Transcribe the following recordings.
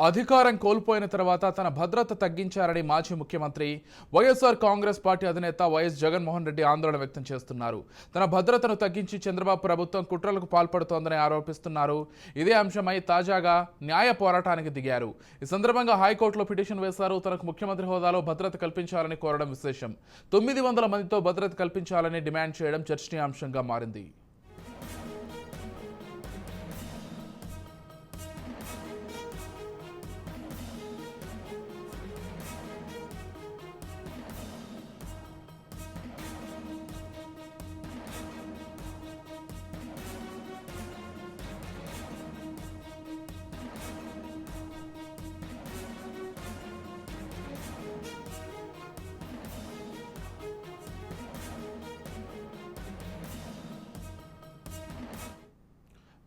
అధికారం కోల్పోయిన తర్వాత తన భద్రత తగ్గించారని మాజీ ముఖ్యమంత్రి వైఎస్ఆర్ కాంగ్రెస్ పార్టీ అధినేత వైఎస్ జగన్మోహన్ రెడ్డి ఆందోళన వ్యక్తం చేస్తున్నారు. తన భద్రతను తగ్గించి చంద్రబాబు ప్రభుత్వం కుట్రలకు పాల్పడుతోందని ఆరోపిస్తున్నారు. ఇదే అంశమై తాజాగా న్యాయ పోరాటానికి దిగారు. ఈ సందర్భంగా హైకోర్టులో పిటిషన్ వేశారు. తనకు ముఖ్యమంత్రి హోదాలో భద్రత కల్పించాలని కోరడం విశేషం. 900 మందితో భద్రత కల్పించాలని డిమాండ్ చేయడం చర్చనీయాంశంగా మారింది.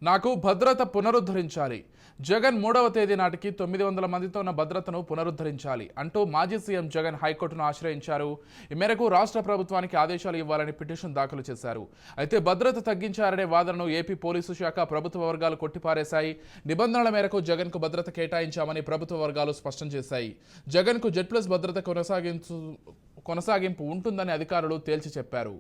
నాకు భద్రత పునరుద్ధరించాలి. జగన్ 3వ తేదీ నాటికి 900 మందితో ఉన్న భద్రతను పునరుద్ధరించాలి అంటూ మాజీ సీఎం జగన్ హైకోర్టును ఆశ్రయించారు. ఈ మేరకు రాష్ట్ర ప్రభుత్వానికి ఆదేశాలు ఇవ్వాలని పిటిషన్ దాఖలు చేశారు. అయితే భద్రత తగ్గించారనే వాదనను ఏపీ పోలీసు శాఖ ప్రభుత్వ వర్గాలు కొట్టిపారేశాయి. నిబంధనల మేరకు జగన్కు భద్రత కేటాయించామని ప్రభుత్వ వర్గాలు స్పష్టం చేశాయి. జగన్కు Z+ భద్రత కొనసాగింపు ఉంటుందని అధికారులు తేల్చి చెప్పారు.